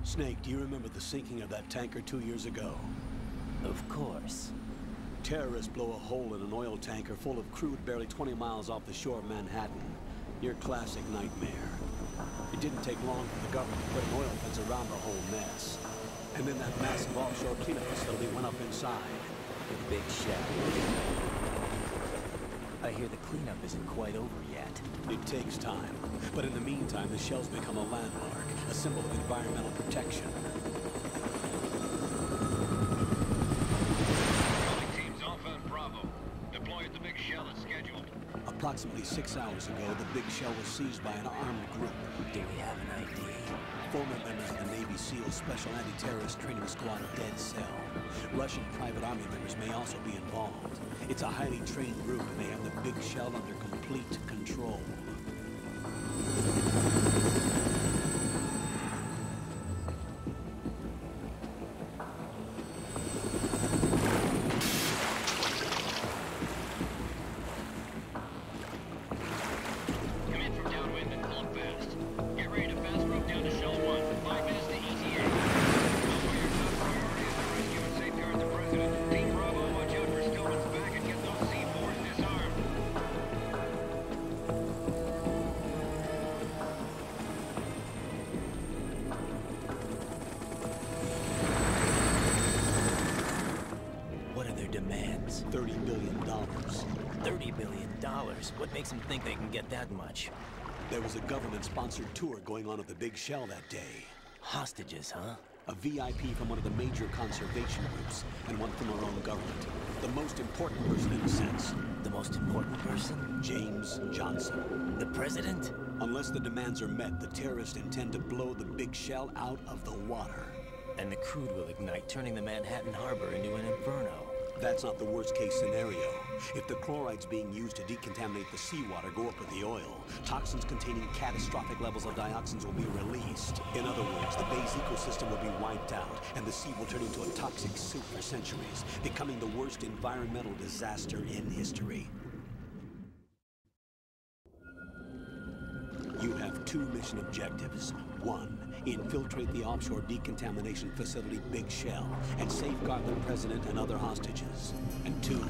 Snake, do you remember the sinking of that tanker 2 years ago? Of course. Terrorists blow a hole in an oil tanker full of crude barely 20 miles off the shore of Manhattan. Your classic nightmare. It didn't take long for the government to put an oil fence around the whole mess. And then that massive offshore cleanup facility went up inside. The big shell. I hear the cleanup isn't quite over yet. It takes time. But in the meantime, the shell's become a landmark, a symbol of environmental protection. Teams Alpha and Bravo. Deploy at the big shell as scheduled. Approximately 6 hours ago, the big shell was seized by an armed group. Do we have an ID? Former members of the Navy SEAL Special Anti-Terrorist Training Squad Dead Cell. Russian private army members may also be involved. It's a highly trained group and they have the big shell under complete control. Demands. $30 billion. $30 billion? What makes them think they can get that much? There was a government-sponsored tour going on at the big shell that day. Hostages, huh? A VIP from one of the major conservation groups, and one from our own government. The most important person in a sense. The most important person? James Johnson. The president? Unless the demands are met, the terrorists intend to blow the big shell out of the water. And the crude will ignite, turning the Manhattan Harbor into an inferno. That's not the worst-case scenario. If the chlorides being used to decontaminate the seawater go up with the oil, toxins containing catastrophic levels of dioxins will be released. In other words, the bay's ecosystem will be wiped out, and the sea will turn into a toxic soup for centuries, becoming the worst environmental disaster in history. You have 2 mission objectives. 1, infiltrate the offshore decontamination facility Big Shell and safeguard the president and other hostages. And 2,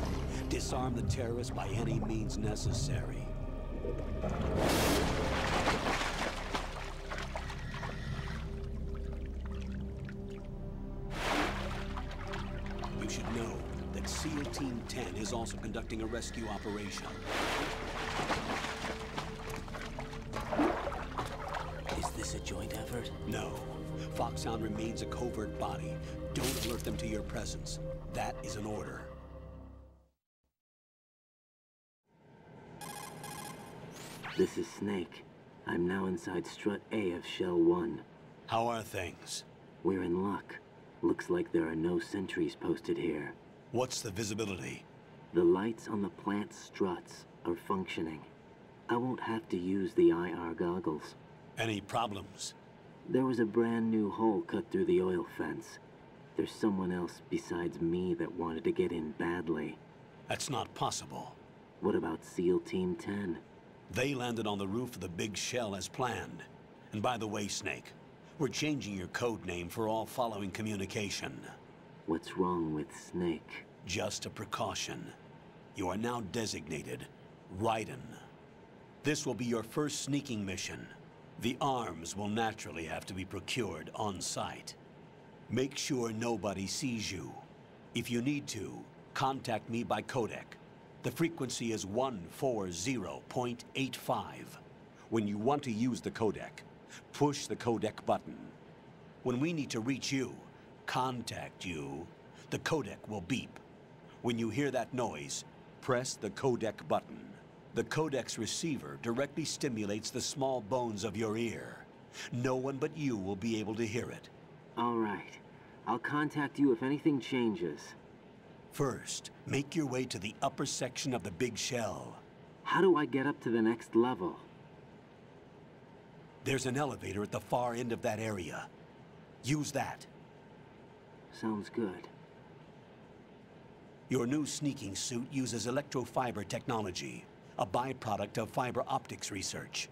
disarm the terrorists by any means necessary. You should know that SEAL Team 10 is also conducting a rescue operation. Is this a joint effort? No. Foxhound remains a covert body. Don't alert them to your presence. That is an order. This is Snake. I'm now inside Strut A of Shell 1. How are things? We're in luck. Looks like there are no sentries posted here. What's the visibility? The lights on the plant struts are functioning. I won't have to use the IR goggles. Any problems? There was a brand new hole cut through the oil fence. There's someone else besides me that wanted to get in badly. That's not possible. What about SEAL Team 10? They landed on the roof of the Big Shell as planned. And by the way, Snake, we're changing your code name for all following communication. What's wrong with Snake? Just a precaution. You are now designated Raiden. This will be your first sneaking mission. The arms will naturally have to be procured on site. Make sure nobody sees you. If you need to, contact me by codec. The frequency is 140.85. When you want to use the codec, push the codec button. When we need to reach you, contact you, the codec will beep. When you hear that noise, press the codec button. The codec's receiver directly stimulates the small bones of your ear. No one but you will be able to hear it. All right. I'll contact you if anything changes. First, make your way to the upper section of the Big Shell. How do I get up to the next level? There's an elevator at the far end of that area. Use that. Sounds good. Your new sneaking suit uses electrofiber technology, a byproduct of fiber optics research.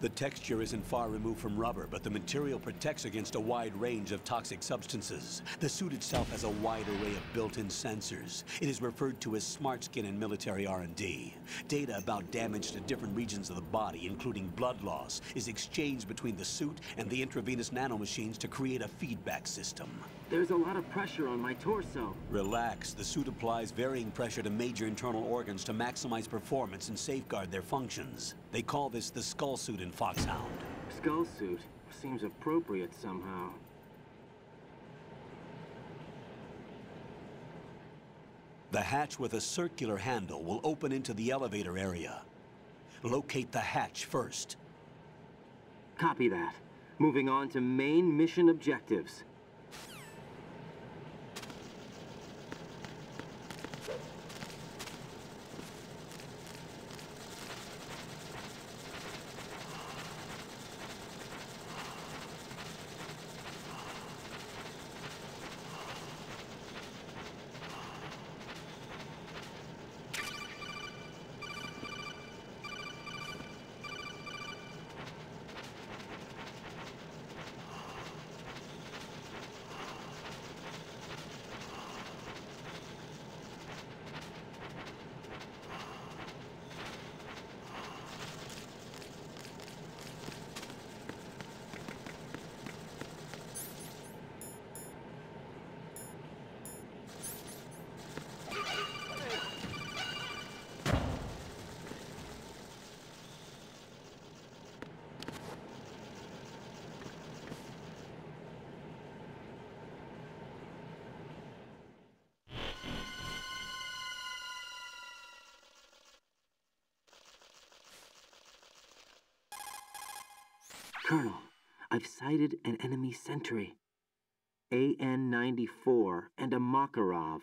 The texture isn't far removed from rubber, but the material protects against a wide range of toxic substances. The suit itself has a wide array of built-in sensors. It is referred to as smart skin in military R&D. Data about damage to different regions of the body, including blood loss, is exchanged between the suit and the intravenous nanomachines to create a feedback system. There's a lot of pressure on my torso. Relax. The suit applies varying pressure to major internal organs to maximize performance and safeguard their functions. They call this the skull suit in Foxhound. Skull suit seems appropriate somehow. The hatch with a circular handle will open into the elevator area. Locate the hatch first. Copy that. Moving on to main mission objectives. Colonel, I've sighted an enemy sentry. AN-94 and a Makarov.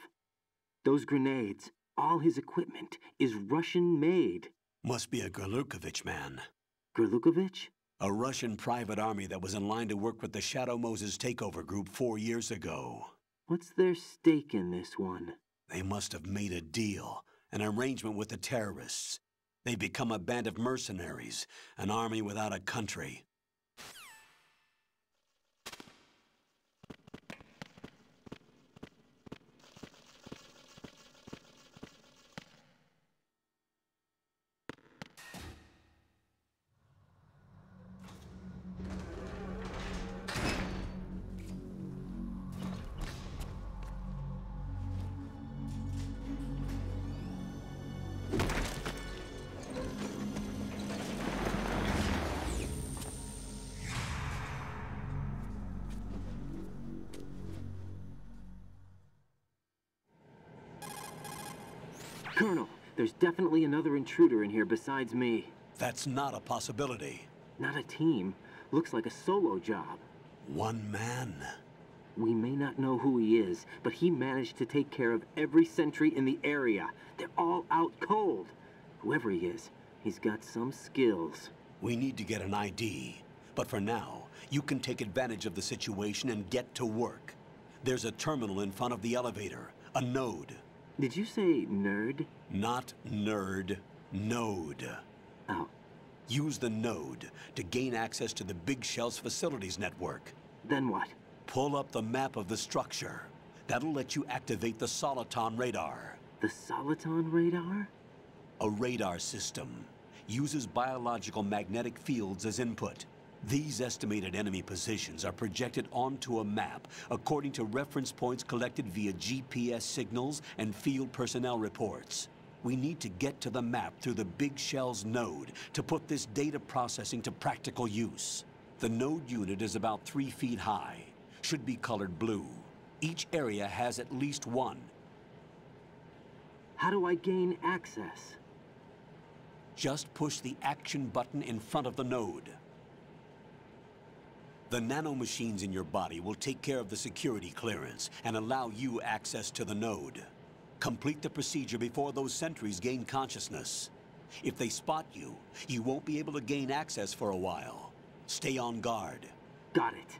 Those grenades, all his equipment, is Russian-made. Must be a Gerlukovich man. Gerlukovich? A Russian private army that was in line to work with the Shadow Moses takeover group 4 years ago. What's their stake in this one? They must have made a deal, an arrangement with the terrorists. They become a band of mercenaries, an army without a country. Colonel, there's definitely another intruder in here besides me. That's not a possibility. Not a team. Looks like a solo job. One man. We may not know who he is, but he managed to take care of every sentry in the area. They're all out cold. Whoever he is, he's got some skills. We need to get an ID. But for now, you can take advantage of the situation and get to work. There's a terminal in front of the elevator, a node. Did you say nerd? Not nerd, node. Oh. Use the node to gain access to the Big Shell's facilities network. Then what? Pull up the map of the structure. That'll let you activate the Soliton radar. The Soliton radar? A radar system. Uses biological magnetic fields as input. These estimated enemy positions are projected onto a map according to reference points collected via GPS signals and field personnel reports. We need to get to the map through the Big Shell's node to put this data processing to practical use. The node unit is about 3 feet high. Should be colored blue. Each area has at least one. How do I gain access? Just push the action button in front of the node. The nanomachines in your body will take care of the security clearance and allow you access to the node. Complete the procedure before those sentries gain consciousness. If they spot you, you won't be able to gain access for a while. Stay on guard. Got it.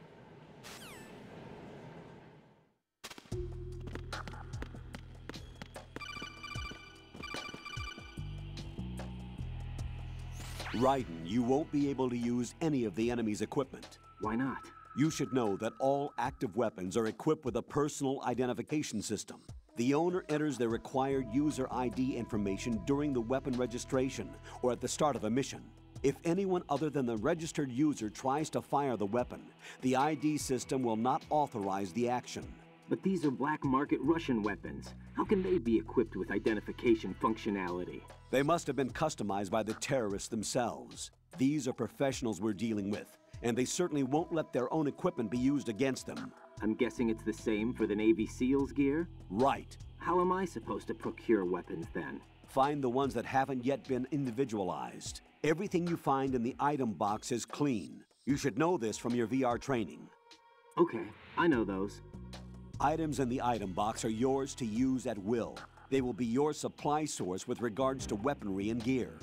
Raiden, you won't be able to use any of the enemy's equipment. Why not? You should know that all active weapons are equipped with a personal identification system. The owner enters their required user ID information during the weapon registration or at the start of a mission. If anyone other than the registered user tries to fire the weapon, the ID system will not authorize the action. But these are black market Russian weapons. How can they be equipped with identification functionality? They must have been customized by the terrorists themselves. These are professionals we're dealing with, and they certainly won't let their own equipment be used against them. I'm guessing it's the same for the Navy SEALs gear? Right. How am I supposed to procure weapons then? Find the ones that haven't yet been individualized. Everything you find in the item box is clean. You should know this from your VR training. Okay, I know those. Items in the item box are yours to use at will. They will be your supply source with regards to weaponry and gear.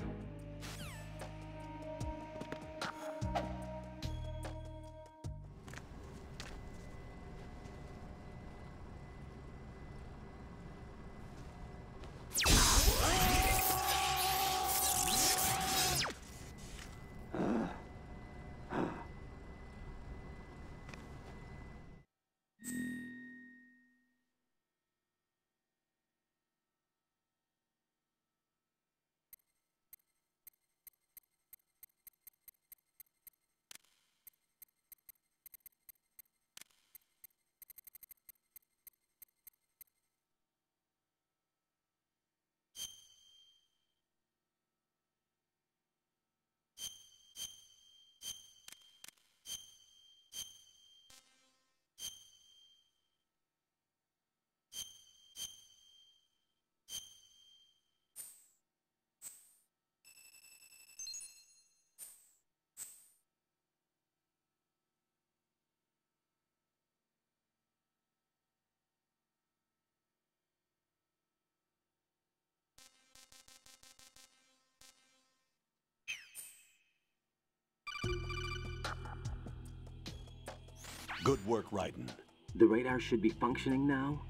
Good work, Raiden. The radar should be functioning now?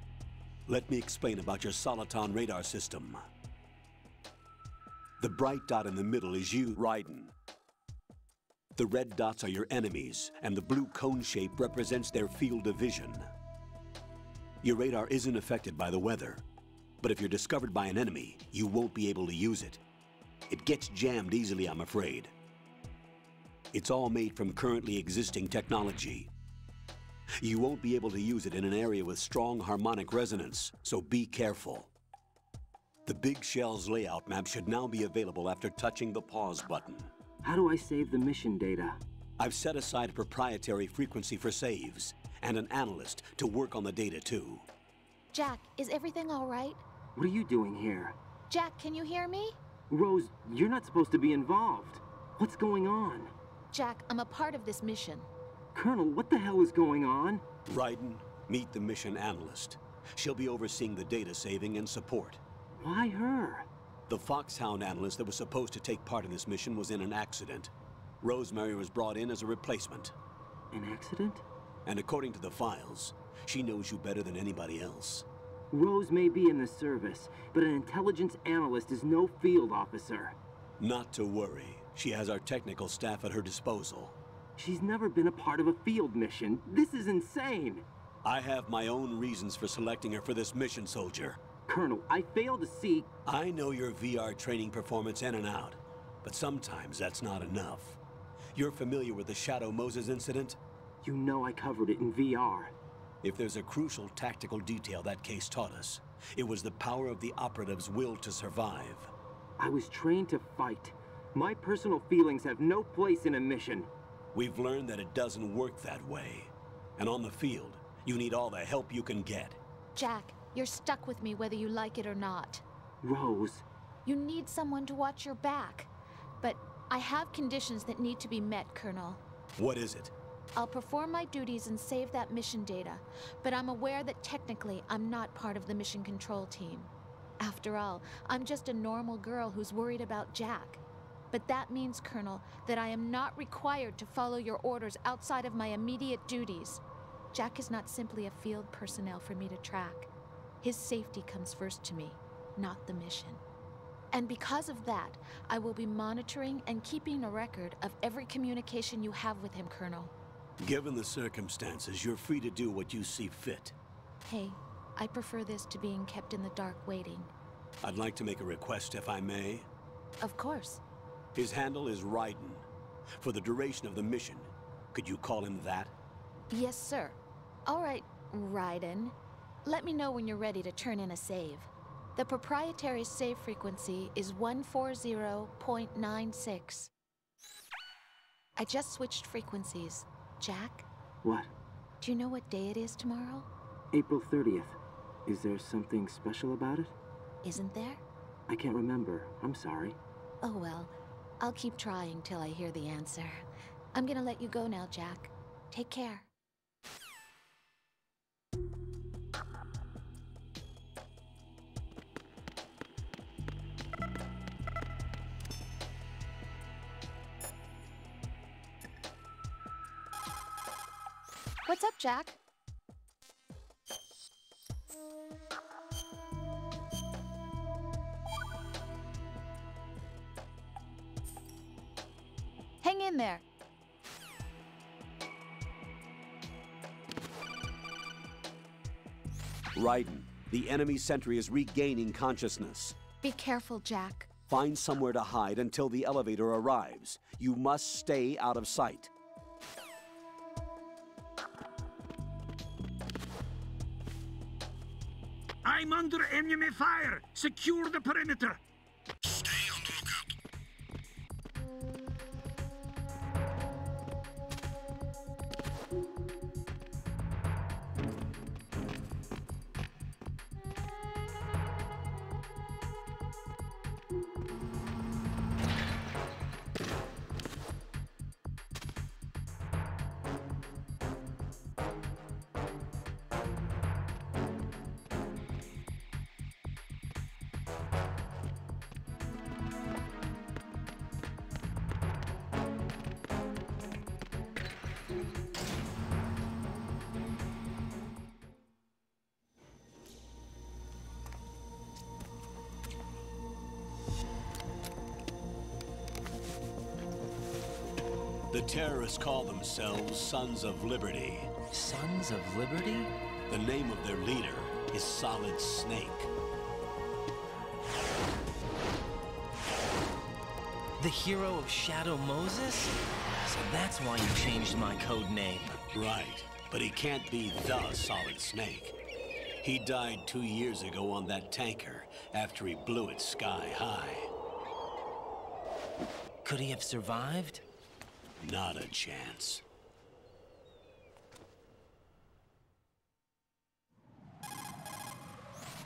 Let me explain about your Soliton radar system. The bright dot in the middle is you, Raiden. The red dots are your enemies, and the blue cone shape represents their field of vision. Your radar isn't affected by the weather, but if you're discovered by an enemy, you won't be able to use it. It gets jammed easily, I'm afraid. It's all made from currently existing technology. You won't be able to use it in an area with strong harmonic resonance, so be careful. The Big Shell's layout map should now be available after touching the pause button. How do I save the mission data? I've set aside a proprietary frequency for saves, and an analyst to work on the data too. Jack, is everything all right? What are you doing here? Jack, can you hear me? Rose, you're not supposed to be involved. What's going on? Jack, I'm a part of this mission. Colonel, what the hell is going on? Raiden, meet the mission analyst. She'll be overseeing the data saving and support. Why her? The Foxhound analyst that was supposed to take part in this mission was in an accident. Rosemary was brought in as a replacement. An accident? And according to the files, she knows you better than anybody else. Rose may be in the service, but an intelligence analyst is no field officer. Not to worry. She has our technical staff at her disposal. She's never been a part of a field mission. This is insane. I have my own reasons for selecting her for this mission, soldier. Colonel, I fail to see... I know your VR training performance in and out, but sometimes that's not enough. You're familiar with the Shadow Moses incident? You know I covered it in VR. If there's a crucial tactical detail that case taught us, it was the power of the operative's will to survive. I was trained to fight. My personal feelings have no place in a mission. We've learned that it doesn't work that way. And on the field, you need all the help you can get. Jack, you're stuck with me whether you like it or not. Rose. You need someone to watch your back. But I have conditions that need to be met, Colonel. What is it? I'll perform my duties and save that mission data, but I'm aware that technically I'm not part of the mission control team. After all, I'm just a normal girl who's worried about Jack. But that means, Colonel, that I am not required to follow your orders outside of my immediate duties. Jack is not simply a field personnel for me to track. His safety comes first to me, not the mission. And because of that, I will be monitoring and keeping a record of every communication you have with him, Colonel. Given the circumstances, you're free to do what you see fit. Hey, I prefer this to being kept in the dark waiting. I'd like to make a request, if I may. Of course. His handle is Raiden. For the duration of the mission, could you call him that? Yes, sir. All right, Raiden. Let me know when you're ready to turn in a save. The proprietary save frequency is 140.96. I just switched frequencies. Jack? What? Do you know what day it is tomorrow? April 30th. Is there something special about it? Isn't there? I can't remember. I'm sorry. Oh well, I'll keep trying till I hear the answer. I'm gonna let you go now, Jack. Take care. What's up, Jack? Hang in there. Raiden, the enemy sentry is regaining consciousness. Be careful, Jack. Find somewhere to hide until the elevator arrives. You must stay out of sight. I'm under enemy fire! Secure the perimeter! Stay on the lookout. The terrorists call themselves Sons of Liberty. Sons of Liberty? The name of their leader is Solid Snake. The hero of Shadow Moses? So that's why you changed my code name. Right, but he can't be the Solid Snake. He died 2 years ago on that tanker after he blew it sky high. Could he have survived? Not a chance.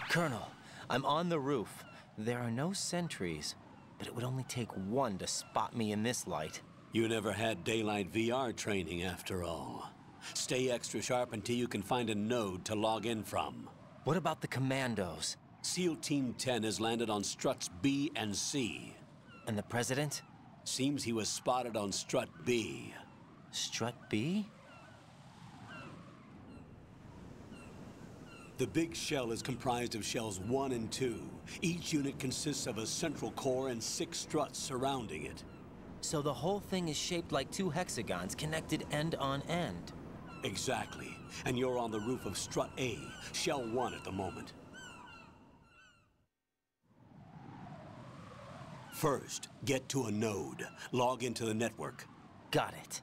Colonel, I'm on the roof. There are no sentries, but it would only take one to spot me in this light. You never had daylight VR training after all. Stay extra sharp until you can find a node to log in from. What about the commandos? SEAL Team 10 has landed on struts B and C. And the president? Seems he was spotted on strut B. Strut B? The big shell is comprised of shells 1 and 2. Each unit consists of a central core and 6 struts surrounding it. So the whole thing is shaped like 2 hexagons connected end on end. Exactly. And you're on the roof of strut A, shell 1 at the moment. First, get to a node. Log into the network. Got it.